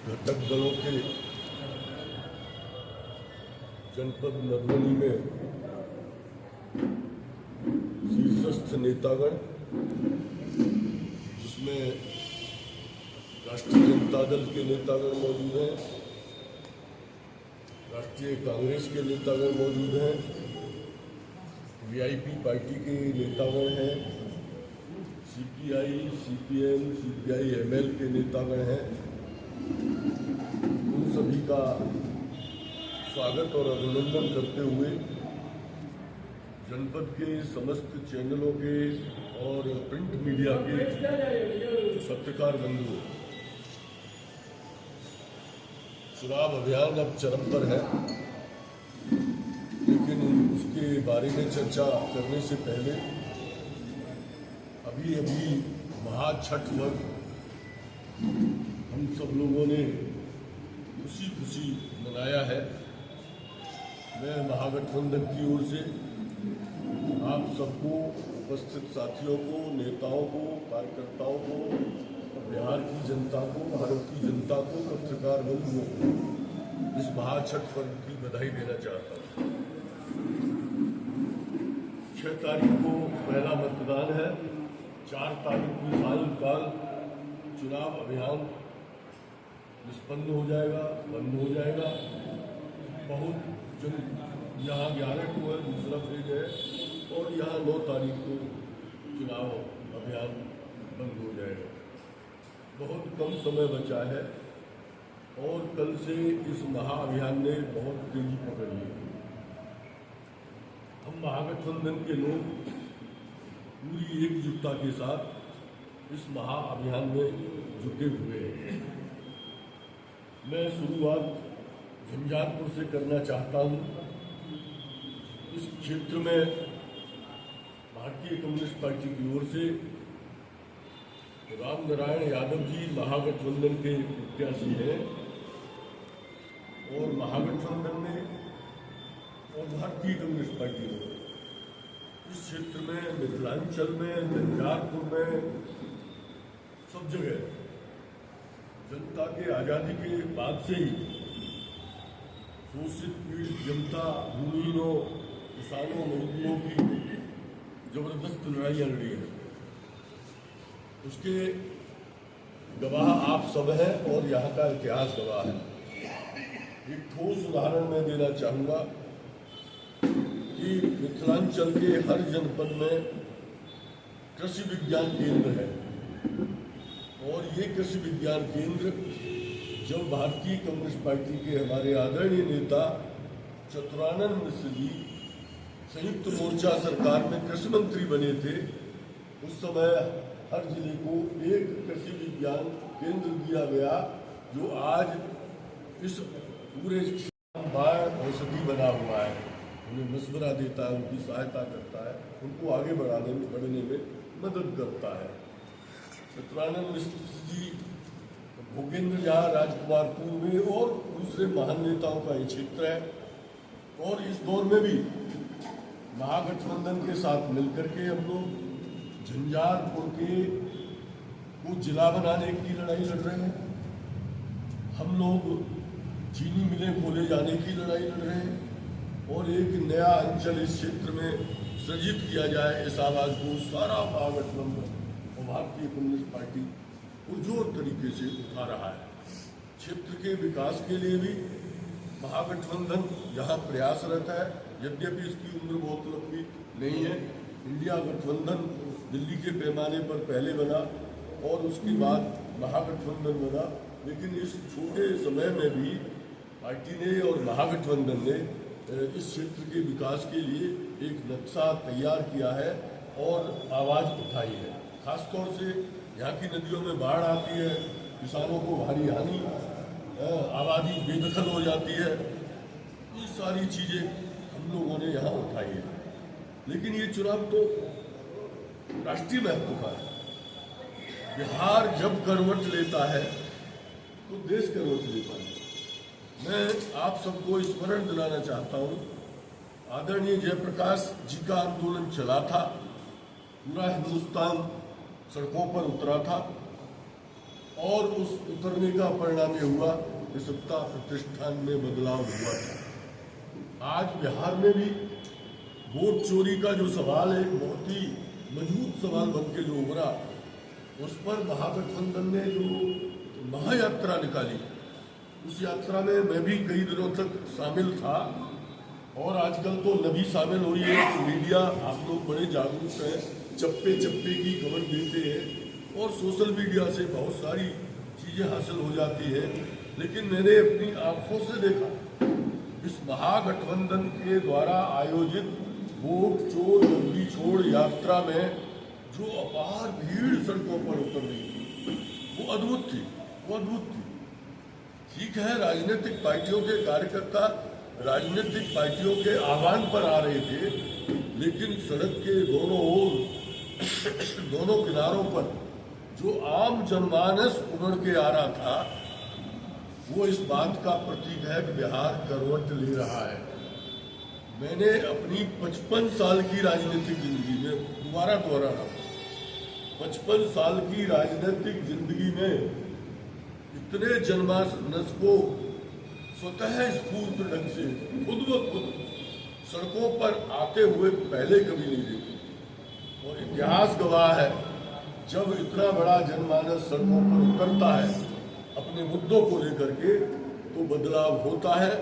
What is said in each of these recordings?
घटक दलों के जनपद मधुबनी में शीर्षस्थ नेतागण, जिसमें राष्ट्रीय जनता दल के नेतागण मौजूद हैं, राष्ट्रीय कांग्रेस के नेतागण मौजूद हैं, वीआईपी पार्टी के नेतागण हैं, सीपीआई, सीपीएम, सीपीआई-एमएल के नेतागण हैं। उन सभी का स्वागत और अभिनंदन करते हुए जनपद के समस्त चैनलों के और प्रिंट मीडिया के पत्रकार बंधुओं, चुनाव अभियान अब चरम पर है, लेकिन उसके बारे में चर्चा करने से पहले अभी महाछठ पर्व हम सब लोगों ने खुशी खुशी मनाया है। मैं महागठबंधन की ओर से आप सबको, उपस्थित साथियों को, नेताओं को, कार्यकर्ताओं को, बिहार की जनता को, भारत की जनता को, पत्रकार बंधुओं को इस महाछठ पर्व की बधाई देना चाहता हूँ। 6 तारीख को पहला मतदान है, 4 तारीख को सायंकाल चुनाव अभियान निष्पन्न हो जाएगा, बंद हो जाएगा। बहुत जल्द यहाँ 11 को है, दूसरा फेज है, और यहाँ 9 तारीख को चुनाव अभियान बंद हो जाएगा। बहुत कम समय बचा है और कल से इस महाअभियान ने बहुत तेजी पकड़ ली है। हम महागठबंधन के लोग पूरी एकजुटता के साथ इस महाअभियान में जुटे हुए हैं। मैं शुरुआत झंझारपुर से करना चाहता हूं। इस क्षेत्र में भारतीय कम्युनिस्ट पार्टी की ओर से राम नारायण यादव जी महागठबंधन के प्रत्याशी हैं और महागठबंधन ने और भारतीय कम्युनिस्ट पार्टी ने इस क्षेत्र में, मिथिलांचल में, झंझारपुर में, सब जगह जनता के आज़ादी के बाद से ही शोषित पीड़ित जनता, भूमिहीनों, किसानों, मजदूरों की जबरदस्त लड़ाइयाँ लड़ी हैं। उसके गवाह आप सब हैं और यहाँ का इतिहास गवाह है। एक ठोस उदाहरण मैं देना चाहूँगा कि मिथिलांचल के हर जनपद में कृषि विज्ञान केंद्र है और ये कृषि विज्ञान केंद्र जब भारतीय कम्युनिस्ट पार्टी के हमारे आदरणीय नेता चतुरानंद मिश्र जी संयुक्त मोर्चा सरकार में कृषि मंत्री बने थे, उस समय हर जिले को एक कृषि विज्ञान केंद्र दिया गया, जो आज इस पूरे बाढ़ औषधि बना हुआ है, उन्हें मशवरा देता है, उनकी सहायता करता है, उनको आगे बढ़ने में मदद करता है। चतुरानंद मिश्र जी भोगेंद्र झा राजकुमारपुर में और दूसरे महान नेताओं का ये क्षेत्र है और इस दौर में भी महागठबंधन के साथ मिलकर के हम लोग झंझारपुर के को जिला बनाने की लड़ाई लड़ रहे हैं। हम लोग चीनी मिलें खोले जाने की लड़ाई लड़ रहे हैं और एक नया अंचल इस क्षेत्र में सृजित किया जाए, इस आवाज़ को सारा महागठबंधन और भारतीय कम्युनिस्ट पार्टी पुरजोर तरीके से उठा रहा है। क्षेत्र के विकास के लिए भी महागठबंधन यहाँ प्रयासरत है, यद्यपि इसकी उम्र बहुत लंबी नहीं है। इंडिया गठबंधन दिल्ली के पैमाने पर पहले बना और उसके बाद महागठबंधन बना, लेकिन इस छोटे समय में भी पार्टी ने और महागठबंधन ने इस क्षेत्र के विकास के लिए एक नक्शा तैयार किया है और आवाज़ उठाई है। खासतौर से यहाँ की नदियों में बाढ़ आती है, किसानों को भारी हानि, आबादी बेदखल हो जाती है, ये सारी चीज़ें हम लोगों ने यहाँ उठाई है। लेकिन ये चुनाव तो राष्ट्रीय महत्व का है। बिहार जब करवट लेता है तो देश करवट लेता है। मैं आप सबको स्मरण दिलाना चाहता हूँ, आदरणीय जयप्रकाश जी का आंदोलन चला था, पूरा हिंदुस्तान सड़कों पर उतरा था और उस उतरने का परिणाम ये हुआ कि सत्ता प्रतिष्ठान में बदलाव हुआ था। आज बिहार में भी वोट चोरी का जो सवाल है, बहुत ही मजबूत सवाल बन के जो उभरा, उस पर महागठबंधन ने जो महायात्रा निकाली, उस यात्रा में मैं भी कई दिनों तक शामिल था। और आजकल तो नबी शामिल हो रही है कि मीडिया, आप लोग बड़े जागरूक हैं, चप्पे चप्पे की खबर देते हैं और सोशल मीडिया से बहुत सारी चीज़ें हासिल हो जाती है। लेकिन मैंने अपनी आंखों से देखा इस महागठबंधन के द्वारा आयोजित वोट चोर नकली छोड़ यात्रा में जो अपार भीड़ सड़कों पर उतर रही थी, वो अद्भुत थी, वो अद्भुत थी। ठीक है, राजनीतिक पार्टियों के कार्यकर्ता राजनीतिक पार्टियों के आह्वान पर आ रहे थे, लेकिन सड़क के दोनों ओर दोनों किनारों पर जो आम जनमानस उमड़ के आ रहा था, वो इस बात का प्रतीक है कि बिहार करवट ले रहा है। मैंने अपनी 55 साल की राजनीतिक जिंदगी में, दोबारा दोहरा रहा हूं, 55 साल की राजनीतिक जिंदगी में इतने जनमानस को स्वतः स्फूर्त ढंग से खुद ब खुद सड़कों पर आते हुए पहले कभी नहीं देखे। और इतिहास गवाह है, जब इतना बड़ा जनमानस सड़कों पर उतरता है अपने मुद्दों को लेकर के, तो बदलाव होता है।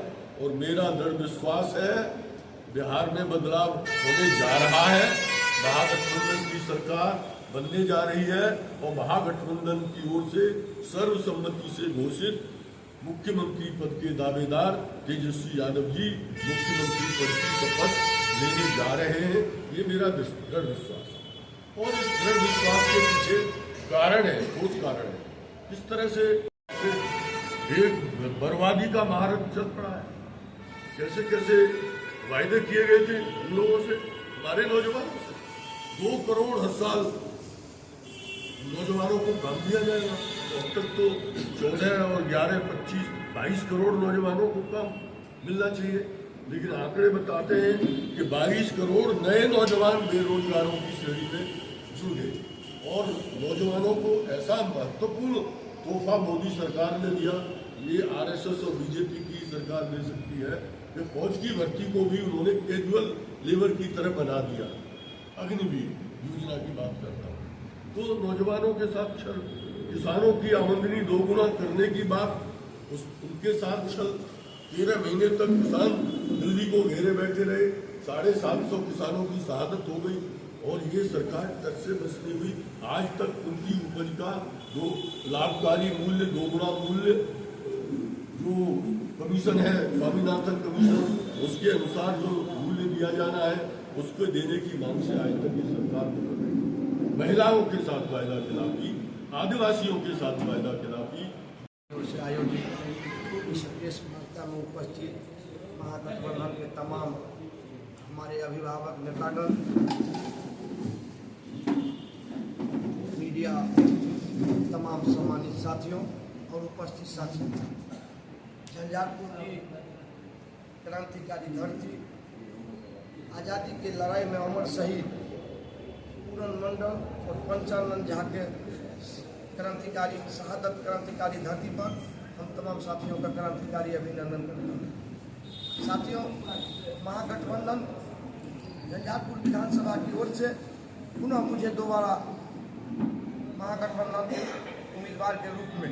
और मेरा दृढ़ विश्वास है बिहार में बदलाव होने जा रहा है। महागठबंधन की सरकार बनने जा रही है और महागठबंधन की ओर से सर्वसम्मति से घोषित मुख्यमंत्री पद के दावेदार तेजस्वी यादव जी मुख्यमंत्री पद की शपथ लेने जा रहे हैं। ये मेरा दृढ़ विश्वास है। और इस दृढ़ विश्वास के पीछे कारण है, ठोस कारण है। इस तरह से एक बर्बादी का महारथ चल पड़ा है। कैसे कैसे वायदे किए गए थे इन लोगों से, हमारे नौजवानों से। 2 करोड़ हर साल नौजवानों को काम दिया जाएगा। अब तक तो 14 और 11, 25, 22 करोड़ नौजवानों को काम मिलना चाहिए, लेकिन आंकड़े बताते हैं कि 22 करोड़ नए नौजवान बेरोजगारों की श्रेणी में जुड़ गए। और नौजवानों को ऐसा महत्वपूर्ण तोहफा मोदी सरकार ने दिया, ये आरएसएस और बीजेपी की सरकार दे सकती है, कि फौज की भर्ती को भी उन्होंने कैजुअल लेबर की तरह बना दिया। अग्निवीर योजना की बात करता हूँ, तो नौजवानों के साथ छल, किसानों की आमदनी दोगुना करने की बात, उनके साथ छल। 13 महीने तक किसान दिल्ली को घेरे बैठे रहे, 750 किसानों की शहादत हो गई। और ये सरकार टच से बच नहीं हुई। आज तक उनकी उपज का जो लाभकारी मूल्य, दोगुना मूल्य जो कमीशन है, स्वामीनाथन कमीशन, उसके अनुसार जो मूल्य दिया जाना है उसको देने की मांग से आज तक ये सरकार कर रही। महिलाओं के साथ वायदा खिलाफी, आदिवासियों के साथ वायदा खिलाफी। से आयोजित इस प्रेस वार्ता में उपस्थित महागठबंधन के तमाम हमारे अभिभावक नेतागण, मीडिया, तमाम सम्मानित साथियों और उपस्थित साथियों, झंझारपुर की क्रांतिकारी धरती, आज़ादी की लड़ाई में अमर शहीद पूरन मंडल और पंचानंद झा के क्रांतिकारी शहादत क्रांतिकारी धरती पर हम तमाम साथियों का क्रांतिकारी अभिनंदन करते हैं। साथियों, महागठबंधन झंझारपुर विधानसभा की ओर से पुनः मुझे दोबारा महागठबंधन के उम्मीदवार के रूप में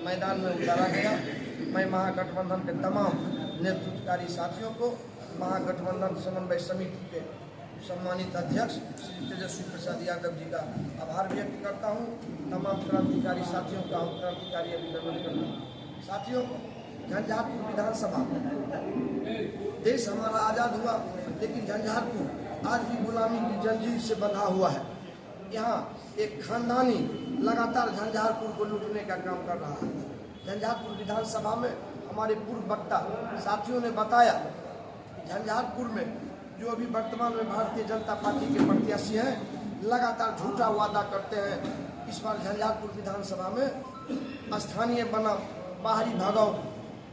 मैदान में उतारा गया। मैं महागठबंधन के तमाम नेतृत्वकारी साथियों को, महागठबंधन समन्वय समिति के सम्मानित अध्यक्ष श्री तेजस्वी प्रसाद यादव जी का आभार व्यक्त करता हूँ। तमाम क्रांतिकारी साथियों का हम क्रांतिकारी अभिनंदन करता हूँ। साथियों, झंझारपुर विधानसभा, देश हमारा आज़ाद हुआ, लेकिन झंझारपुर आज भी गुलामी की जंजीर से बंधा हुआ है। यहाँ एक खानदानी लगातार झंझारपुर को लूटने का काम कर रहा है। झंझारपुर विधानसभा में हमारे पूर्व वक्ता साथियों ने बताया कि झंझारपुर में जो अभी वर्तमान में भारतीय जनता पार्टी के प्रत्याशी हैं, लगातार झूठा वादा करते हैं। इस बार झंझारपुर विधानसभा में स्थानीय बनाम बाहरी भगाव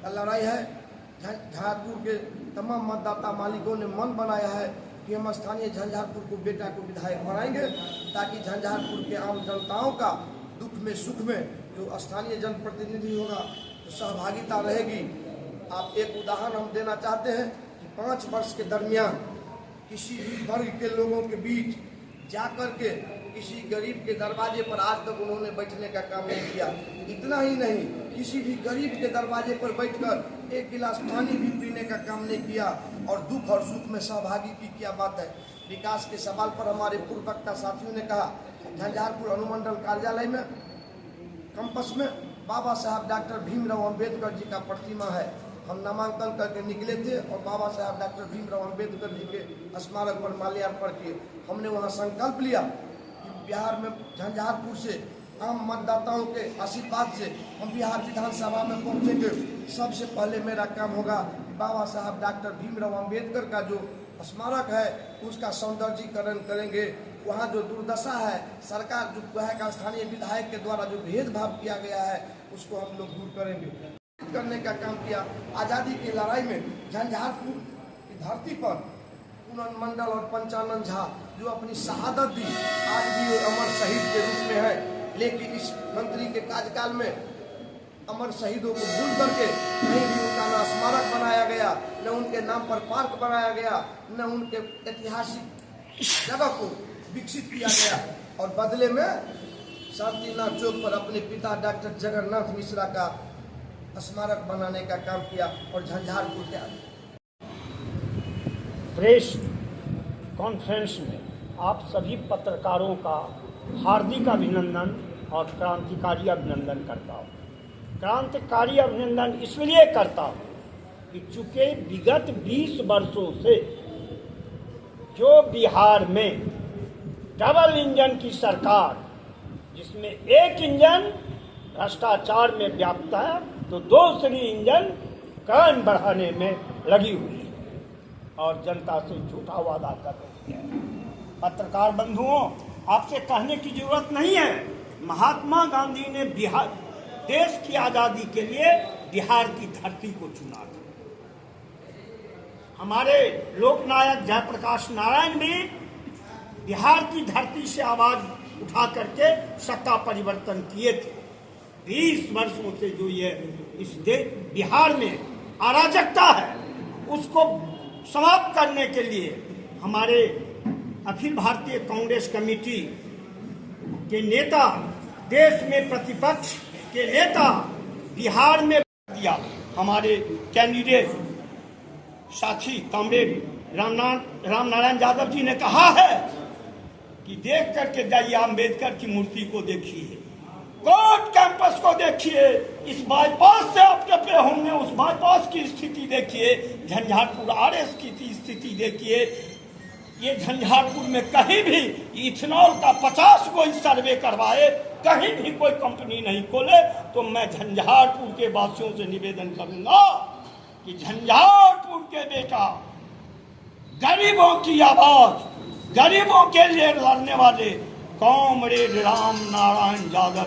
का लड़ाई है। झंझारपुर के तमाम मतदाता मालिकों ने मन बनाया है कि हम स्थानीय झंझारपुर को बेटा को विधायक बनाएंगे, ताकि झंझारपुर के आम जनताओं का दुख में सुख में जो स्थानीय जनप्रतिनिधि होगा तो सहभागिता रहेगी। आप एक उदाहरण हम देना चाहते हैं कि 5 वर्ष के दरमियान किसी भी वर्ग के लोगों के बीच जाकर के किसी गरीब के दरवाजे पर आज तक उन्होंने बैठने का काम नहीं किया। इतना ही नहीं, किसी भी गरीब के दरवाजे पर बैठकर एक गिलास पानी भी पीने का काम नहीं किया और दुख और सुख में सहभागी की क्या बात है। विकास के सवाल पर हमारे पूर्व वक्ता साथियों ने कहा, झंझारपुर अनुमंडल कार्यालय में कैंपस में बाबा साहब डॉक्टर भीमराव अंबेडकर जी का प्रतिमा है। हम नामांकन करके निकले थे और बाबा साहब डॉक्टर भीमराव अंबेडकर जी के स्मारक पर माल्यार्पण किए। हमने वहाँ संकल्प लिया कि बिहार में झंझारपुर से आम मतदाताओं के आशीर्वाद से हम बिहार विधानसभा में पहुँचेंगे। सबसे पहले मेरा काम होगा कि बाबा साहब डॉक्टर भीमराव अंबेडकर का जो स्मारक है उसका सौंदर्यीकरण करेंगे। वहाँ जो दुर्दशा है, सरकार जो का स्थानीय विधायक के द्वारा जो भेदभाव किया गया है उसको हम लोग दूर करेंगे करने का काम किया। आज़ादी की लड़ाई में झंझारपुर की धरती पर पूनम मंडल और पंचानन झा जो अपनी शहादत दी, आज भी वो अमर शहीद के रूप में है। लेकिन इस मंत्री के कार्यकाल में अमर शहीदों को भूल करके कहीं भी उनका न स्मारक बनाया गया, न उनके नाम पर पार्क बनाया गया, न उनके ऐतिहासिक जगह को विकसित किया गया और बदले में शांतिनाथ चौक पर अपने पिता डॉक्टर जगन्नाथ मिश्रा का स्मारक बनाने का काम किया। और झंझारपुर के प्रेस कॉन्फ्रेंस में आप सभी पत्रकारों का हार्दिक अभिनंदन और क्रांतिकारी अभिनंदन करता हूँ। क्रांतिकारी अभिनंदन इसलिए करता हूँ कि चूँकि विगत 20 वर्षों से जो बिहार में डबल इंजन की सरकार, जिसमें एक इंजन भ्रष्टाचार में व्याप्त है तो दूसरी इंजन क्राइम बढ़ाने में लगी हुई है और जनता से झूठा वादा कर रही है। पत्रकार बंधुओं, आपसे कहने की जरूरत नहीं है, महात्मा गांधी ने बिहार देश की आज़ादी के लिए बिहार की धरती को चुना था। हमारे लोकनायक जयप्रकाश नारायण भी बिहार की धरती से आवाज उठा करके सत्ता परिवर्तन किए थे। 20 वर्षों से जो ये इस बिहार में अराजकता है उसको समाप्त करने के लिए हमारे अखिल भारतीय कांग्रेस कमेटी के नेता, देश में प्रतिपक्ष के नेता बिहार में दिया। हमारे कैंडिडेट साथी कॉमरेड रामनारायण यादव जी ने कहा है कि देख करके जाइए अम्बेडकर की मूर्ति को देखिए, कोर्ट कैंपस को देखिए, इस बाईपास से आपके पे होंगे उस बाईपास की स्थिति देखिए, झंझारपुर आरएस की स्थिति देखिए। ये झंझारपुर में कहीं भी इथेनॉल का 50 कोई सर्वे करवाए, कहीं भी कोई कंपनी नहीं खोले, तो मैं झंझारपुर के वासियों से निवेदन करूंगा कि झंझारपुर के बेटा, गरीबों की आवाज, गरीबों के लिए लड़ने वाले कॉमरेड राम नारायण यादव